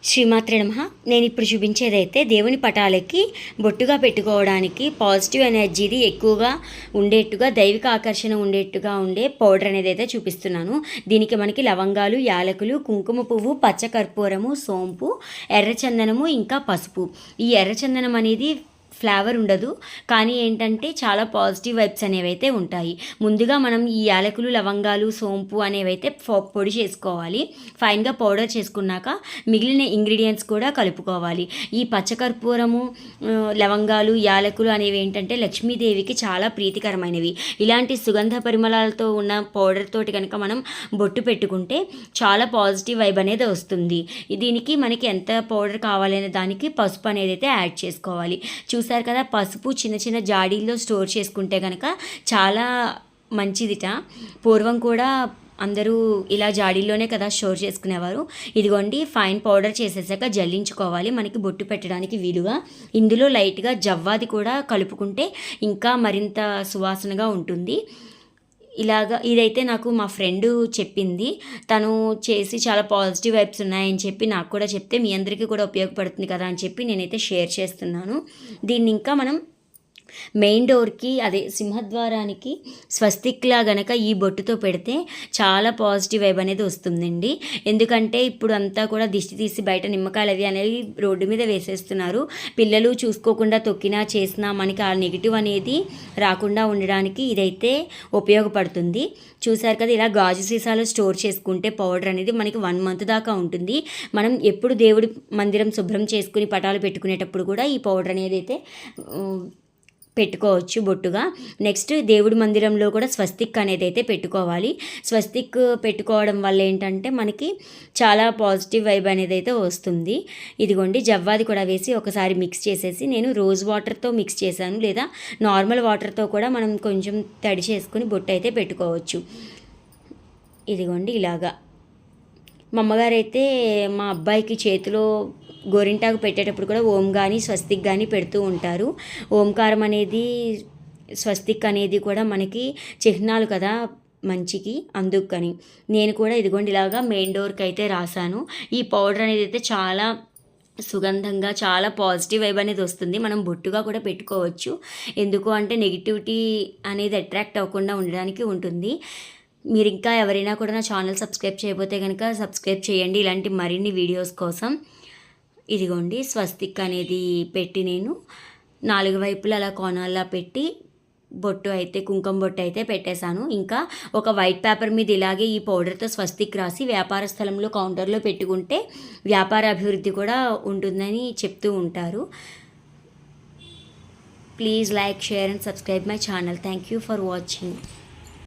శ్రీమాత్రే నమః. నేను ఇప్పుడు చూపించేదైతే దేవుని పటాలకి బొట్టుగా పెట్టుకోవడానికి పాజిటివ్ ఎనర్జీది ఎక్కువగా ఉండేట్టుగా, దైవిక ఆకర్షణ ఉండేట్టుగా ఉండే పౌడర్ అనేది అయితే చూపిస్తున్నాను. దీనికి మనకి లవంగాలు, యాలకులు, కుంకుమ పువ్వు, పచ్చకర్పూరము, సోంపు, ఎర్రచందనము, ఇంకా పసుపు. ఈ ఎర్రచందనం అనేది ఫ్లేవర్ ఉండదు, కానీ ఏంటంటే చాలా పాజిటివ్ వైబ్స్ అనేవి అయితే ఉంటాయి. ముందుగా మనం ఈ యాలకులు, లవంగాలు, సోంపు అనేవి అయితే పొడి చేసుకోవాలి. ఫైన్గా పౌడర్ చేసుకున్నాక మిగిలిన ఇంగ్రీడియంట్స్ కూడా కలుపుకోవాలి. ఈ పచ్చకర్పూరము, లవంగాలు, యాలకులు అనేవి ఏంటంటే లక్ష్మీదేవికి చాలా ప్రీతికరమైనవి. ఇలాంటి సుగంధ పరిమళాలతో ఉన్న పౌడర్ తోటి కనుక మనం బొట్టు పెట్టుకుంటే చాలా పాజిటివ్ వైబ్ అనేది వస్తుంది. దీనికి మనకి ఎంత పౌడర్ కావాలనే దానికి పసుపు అనేది అయితే యాడ్ చేసుకోవాలి. చూసారు కదా, పసుపు చిన్న చిన్న జాడీల్లో స్టోర్ చేసుకుంటే కనుక చాలా మంచిదిట. పూర్వం కూడా అందరూ ఇలా జాడీల్లోనే కదా స్టోర్ చేసుకునేవారు. ఇదిగోండి, ఫైన్ పౌడర్ చేసేసాక జల్లించుకోవాలి మనకి బొట్టు పెట్టడానికి వీలుగా. ఇందులో లైట్గా జవ్వాది కూడా కలుపుకుంటే ఇంకా మరింత సువాసనగా ఉంటుంది. ఇదైతే నాకు మా ఫ్రెండ్ చెప్పింది. తను చేసి చాలా పాజిటివ్ వైబ్స్ ఉన్నాయని చెప్పి నాకు కూడా చెప్తే మీ అందరికీ కూడా ఉపయోగపడుతుంది కదా అని చెప్పి నేనైతే షేర్ చేస్తున్నాను. దీన్ని ఇంకా మనం మెయిన్ డోర్కి, అదే సింహద్వారానికి స్వస్తిక్లా గనక ఈ బొట్టుతో పెడితే చాలా పాజిటివ్ వైబ్ అనేది వస్తుందండి. ఎందుకంటే ఇప్పుడు అంతా కూడా దిష్టి తీసి బయట నిమ్మకాయలు అవి అనేవి రోడ్డు మీద వేసేస్తున్నారు. పిల్లలు చూసుకోకుండా తొక్కినా చేసినా మనకి ఆ నెగిటివ్ అనేది రాకుండా ఉండడానికి ఇదైతే ఉపయోగపడుతుంది. చూసారు కదా, ఇలా గాజు సీసాలో స్టోర్ చేసుకుంటే పౌడర్ అనేది మనకి 1 మంత్ దాకా ఉంటుంది. మనం ఎప్పుడు దేవుడి మందిరం శుభ్రం చేసుకుని పటాలు పెట్టుకునేటప్పుడు కూడా ఈ పౌడర్ అనేది అయితే పెట్టుకోవచ్చు బొట్టుగా. నెక్స్ట్, దేవుడి మందిరంలో కూడా స్వస్తిక్ అనేది అయితే పెట్టుకోవాలి. స్వస్తిక్ పెట్టుకోవడం వల్ల ఏంటంటే మనకి చాలా పాజిటివ్ వైబ్ అనేది అయితే వస్తుంది. ఇదిగోండి, జవ్వాది కూడా వేసి ఒకసారి మిక్స్ చేసేసి నేను రోజ్ వాటర్తో మిక్స్ చేశాను, లేదా నార్మల్ వాటర్తో కూడా మనం కొంచెం తడి చేసుకుని బొట్టు అయితే పెట్టుకోవచ్చు. ఇదిగోండి, ఇలాగా మా అమ్మగారు అయితే మా అబ్బాయికి చేతిలో గోరింటాకు పెట్టేటప్పుడు కూడా ఓం కానీ స్వస్తిక్ కానీ పెడుతూ ఉంటారు. ఓంకారం అనేది, స్వస్తిక్ అనేది కూడా మనకి చిహ్నాలు కదా మంచికి, అందుకని నేను కూడా ఇదిగోండి ఇలాగా మెయిన్ డోర్కి అయితే రాశాను. ఈ పౌడర్ అనేది అయితే చాలా సుగంధంగా, చాలా పాజిటివ్ వైబ్ అనేది వస్తుంది. మనం బొట్టుగా కూడా పెట్టుకోవచ్చు. ఎందుకు అంటే నెగిటివిటీ అనేది అట్రాక్ట్ అవ్వకుండా ఉండడానికి ఉంటుంది. మీరు ఇంకా ఎవరైనా కూడా నా ఛానల్ సబ్స్క్రైబ్ చేయకపోతే కనుక సబ్స్క్రైబ్ చేయండి ఇలాంటి మరిన్ని వీడియోస్ కోసం. ఇదిగోండి, స్వస్తిక్ అనేది పెట్టి నేను 4 వైపులా అలా కోణాల్లో పెట్టి బొట్టు అయితే, కుంకుమ బొట్టు అయితే పెట్టేశాను. ఇంకా ఒక వైట్ పేపర్ మీద ఇలాగే ఈ పౌడర్తో స్వస్తిక్ రాసి వ్యాపార స్థలంలో కౌంటర్లో పెట్టుకుంటే వ్యాపార అభివృద్ధి కూడా ఉంటుందని చెప్తూ ఉంటారు. Please like, share and subscribe my channel. Thank you for watching.